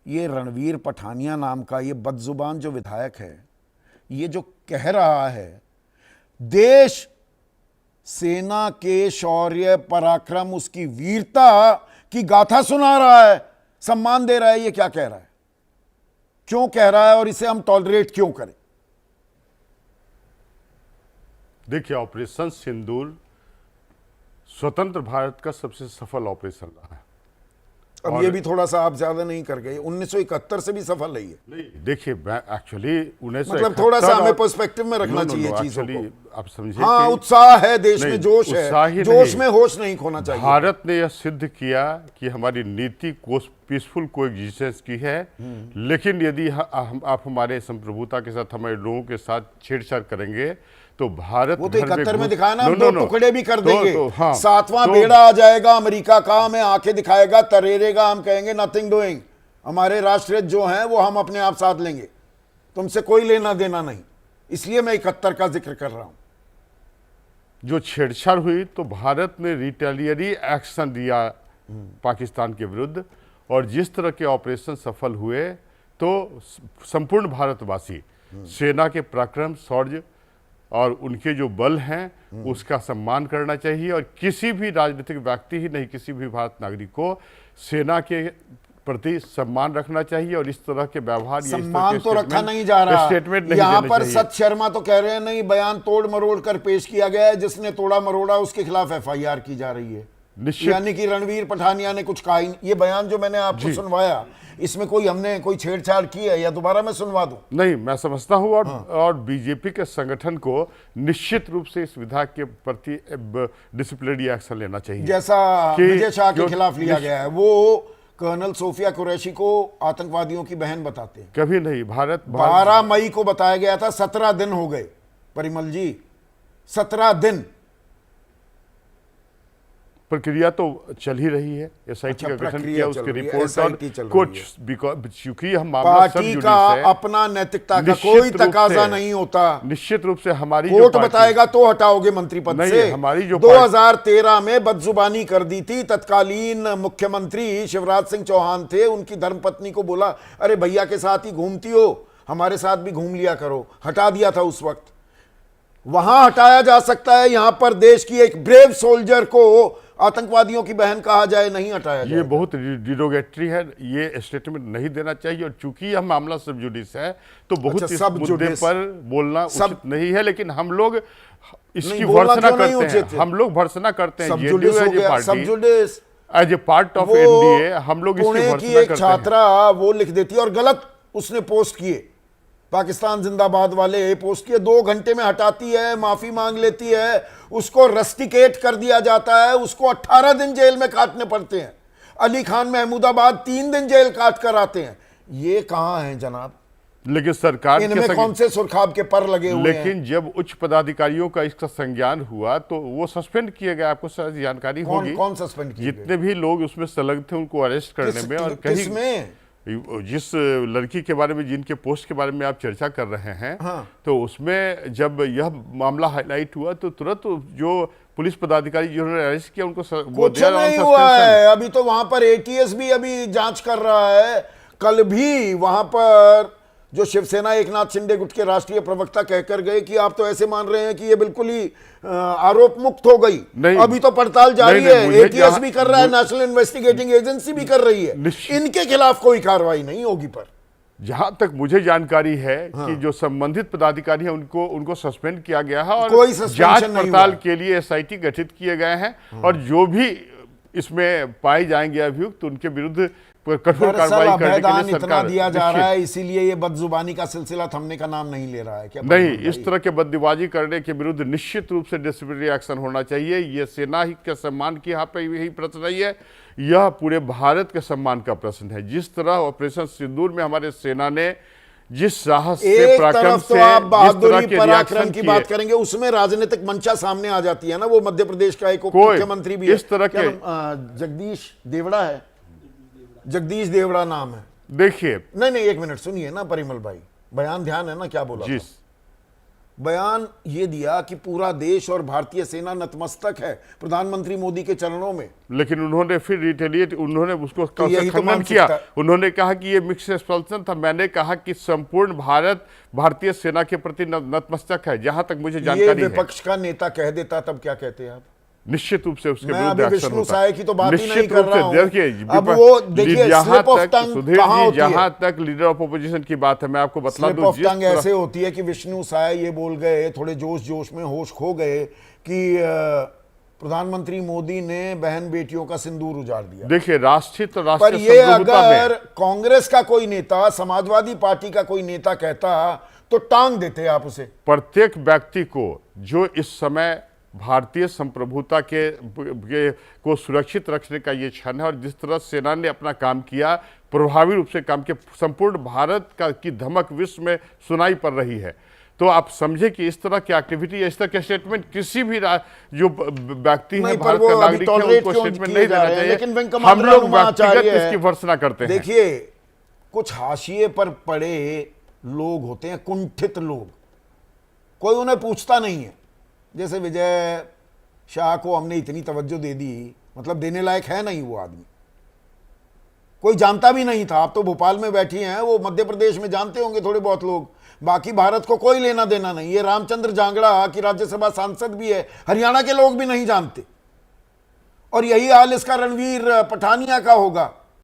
ये रणवीर पठानिया नाम का ये बदजुबान जो विधायक है, ये जो कह रहा है देश सेना के शौर्य पराक्रम, उसकी वीरता की गाथा सुना रहा है, सम्मान दे रहा है, ये क्या कह रहा है, क्यों कह रहा है और इसे हम टॉलरेट क्यों करें? देखिए, ऑपरेशन सिंदूर स्वतंत्र भारत का सबसे सफल ऑपरेशन रहा है। अब ये भी थोड़ा सा आप ज्यादा नहीं कर गए, 1971 से भी सफल रही है। नहीं, देखिए एक्चुअली 1971 मतलब थोड़ा सा हमें पर्सपेक्टिव में रखना चाहिए चीजों को। आप समझे, हाँ, उत्साह है देश में, जोश है, जोश में होश नहीं खोना चाहिए। भारत ने यह सिद्ध किया कि हमारी नीति पीसफुल कोएग्जिस्टेंस की है, लेकिन यदि आप हमारे संप्रभुता के साथ, हमारे लोगों के साथ छेड़छाड़ करेंगे तो भारत वो तो 71 में दिखाया ना, हम दो टुकड़े भी कर देंगे, हाँ, सातवां बेड़ा आ जाएगा, अमेरिका का हमें आंखें दिखाएगा, तरेरेगा, हम कहेंगे नथिंग डूइंग, हमारे राष्ट्रीय जो हैं वो हम अपने आप साध लेंगे, तुमसे कोई लेना देना नहीं। इसलिए मैं 71 का जिक्र कर रहा हूं। जो छेड़छाड़ हुई तो भारत ने रिटेलियरी एक्शन दिया पाकिस्तान के विरुद्ध, और जिस तरह के ऑपरेशन सफल हुए तो संपूर्ण भारतवासी सेना के पराक्रम, शौर्य और उनके जो बल हैं उसका सम्मान करना चाहिए। और किसी भी राजनीतिक व्यक्ति ही नहीं, किसी भी भारत नागरिक को सेना के प्रति सम्मान रखना चाहिए। और इस तरह के व्यवहार, सम्मान तो रखा नहीं जा रहा, स्टेटमेंट नहीं यहाँ देने पर चाहिए। सत शर्मा तो कह रहे हैं नहीं, बयान तोड़ मरोड़ कर पेश किया गया है, जिसने तोड़ा मरोड़ा उसके खिलाफ एफआईआर की जा रही है, यानी कि रणवीर पठानिया ने कुछ कहा ही नहीं। ये बयान जो मैंने आपको सुनवाया, इसमें हमने कोई छेड़छाड़ की है या दोबारा मैं सुनवा दूं? नहीं, मैं समझता हूं। और बीजेपी के संगठन को निश्चित रूप से इस विधायक के प्रति डिसिप्लिनरी एक्शन लेना चाहिए, जैसा विजय शाह के खिलाफ लिया गया है। वो कर्नल सोफिया कुरैशी को आतंकवादियों की बहन बताते हैं। कभी नहीं। 12 मई को बताया गया था, 17 दिन हो गए परिमल जी, 17 दिन। प्रक्रिया तो चल ही रही है, एसआईटी का गठन किया, उसकी रिपोर्ट, और कुछ चूंकि हम पार्टी का अपना नैतिकता का कोई तकाजा नहीं होता। निश्चित रूप से हमारी कोर्ट बताएगा तो हटाओगे मंत्री पद से। हमारी जो 2013 में बदजुबानी कर दी थी, तत्कालीन मुख्यमंत्री शिवराज सिंह चौहान थे, उनकी धर्मपत्नी को बोला अरे भैया के साथ ही घूमती हो, हमारे साथ भी घूम लिया करो, हटा दिया था उस वक्त। वहां हटाया जा सकता है, यहां पर देश की एक ब्रेव सोल्जर को आतंकवादियों की बहन कहा जाए, नहीं हटाया जाए। ये बहुत डिरोगेटरी है, ये स्टेटमेंट नहीं देना चाहिए। और चूंकि यह मामला सब जुडिस है तो बहुत इस मुद्दे पर बोलना उचित नहीं है, लेकिन हम लोग इसकी भर्त्सना करते हैं, हम लोग भर्त्सना करते हैं। As a part of NDA हम लोग इसकी भर्त्सना करते हैं। एक छात्रा वो लिख देती है, और गलत उसने पोस्ट किए, पाकिस्तान जिंदाबाद वाले पोस्ट किए, 2 घंटे में हटाती है, माफी मांग लेती है, उसको रस्टिकेट कर दिया जाता है, उसको 18 दिन जेल में काटने पड़ते हैं। अली खान महमूदाबाद 3 दिन जेल काट कर आते हैं। ये कहां है जनाब? लेकिन सरकार इनमें कौन से सुरखाब के पर लगे हुए हैं? लेकिन जब उच्च पदाधिकारियों का इसका संज्ञान हुआ तो वो सस्पेंड किए गए। आपको शायद जानकारी होगी। कौन सस्पेंड किए? जितने भी लोग उसमें संलग्न थे उनको अरेस्ट करने में। और कहीं में जिस लड़की के बारे में, जिनके पोस्ट के बारे में आप चर्चा कर रहे हैं, हाँ। तो उसमें जब यह मामला हाईलाइट हुआ तो तुरंत जो पुलिस पदाधिकारी जिन्होंने अरेस्ट किया उनको कुछ नहीं हुआ है। अभी तो वहां पर एटीएस भी अभी जांच कर रहा है। कल भी वहां पर जो शिवसेना एकनाथ शिंदे गुट के राष्ट्रीय प्रवक्ता कहकर गए कि आप तो ऐसे मान रहे हैं कि ये बिल्कुल ही आरोप मुक्त हो गई। अभी तो पड़ताल जारी है, एटीएस भी कर रहा है, नेशनल इन्वेस्टिगेटिंग एजेंसी भी कर रही है, इनके खिलाफ कोई कार्रवाई नहीं होगी। पर जहां तक मुझे जानकारी है कि जो संबंधित पदाधिकारी हैं उनको सस्पेंड किया गया है, और कोई जांच पड़ताल के लिए एसआईटी गठित किए गए हैं। और जो भी इसमें पाए जाएंगे अभियुक्त, उनके विरुद्ध कठोर कार्रवाई करने के लिए सरकार दिया जा रहा है। इसीलिए ये बदजुबानी का सिलसिला थमने का नाम नहीं ले रहा है। क्या नहीं, इस तरह के बददिबाजी करने के विरुद्ध निश्चित रूप से डिसिप्लिनरी एक्शन होना चाहिए। ये सेना ही के सम्मान की यहाँ पे यही प्रश्न नहीं है, यह पूरे भारत के सम्मान का प्रश्न है। जिस तरह ऑपरेशन सिंदूर में हमारे सेना ने जिस साहस से, पराक्रम से, आप बहादुरी पराक्रम की बात करेंगे, उसमें राजनीतिक मंशा सामने आ जाती है ना। वो मध्य प्रदेश का एक मुख्यमंत्री भी इस तरह के जगदीश देवड़ा है, जगदीश देवड़ा नाम है। देखिए, नहीं एक मिनट सुनिए ना परिमल भाई, बयान ध्यान है ना क्या बोला? बयान ये दिया कि पूरा देश और भारतीय सेना नतमस्तक है प्रधानमंत्री मोदी के चरणों में। लेकिन उन्होंने फिर रिटेलिएट, उन्होंने उसको यही तो खंडन मानसिकता किया। उन्होंने कहा कि ये मिक्स एक्सपल्सन था। मैंने कहा कि संपूर्ण भारत भारतीय सेना के प्रति नतमस्तक है, जहां तक मुझे ये जानकारी है। विपक्ष का नेता कह देता तब क्या कहते हैं आप? निश्चित रूप से उसके मैं विरुद्ध अभी एक्शन विष्णु होता साय की तो बात ही नहीं निश्चित कर रूप रहा से। हूं। देखिए अब वो देखिए स्लिप ऑफ टंग सुधीर कहां जी, होती है? जहां तक लीडर ऑफ अपोजिशन की बात है, मैं आपको बतला स्लिप दूं, ऑफ जिस टंग तरह- ऐसे होती है कि विष्णु साय ये बोल गए, थोड़े जोश जोश में होश खो गए कि प्रधानमंत्री मोदी ने बहन बेटियों का सिंदूर उजाड़ दिया। देखिए राष्ट्रीय तो पर राष्ट्रीय ये संप्रभुता अगर में, कांग्रेस का कोई नेता, समाजवादी पार्टी का कोई नेता कहता तो टांग देते आप उसे। प्रत्येक व्यक्ति को जो इस समय भारतीय संप्रभुता को सुरक्षित रखने का ये क्षण है, और जिस तरह सेना ने अपना काम किया, प्रभावी रूप से काम किया, संपूर्ण भारत की धमक विश्व में सुनाई पड़ रही है। तो आप समझे कि इस तरह की एक्टिविटी, इस तरह के स्टेटमेंट किसी भी जो व्यक्ति है, भारत का नागरिक है, उनको स्टेटमेंट नहीं देना चाहिए। लेकिन हम लोग व्यक्तिगत इसकी भर्त्सना करते हैं। देखिए, कुछ हाशिए पर पड़े लोग होते हैं, कुंठित लोग, कोई उन्हें पूछता नहीं है। जैसे विजय शाह को हमने इतनी तवज्जो दे दी, मतलब देने लायक है नहीं वो आदमी, कोई जानता भी नहीं था। आप तो भोपाल में बैठी हैं, वो मध्य प्रदेश में जानते होंगे थोड़े बहुत लोग, बाकी भारत को कोई लेना देना नहीं। ये रामचंद्र जांगड़ा की राज्यसभा सांसद भी है, हरियाणा के लोग भी नहीं जानते। और यही हाल इसका रणवीर पठानिया का होगा।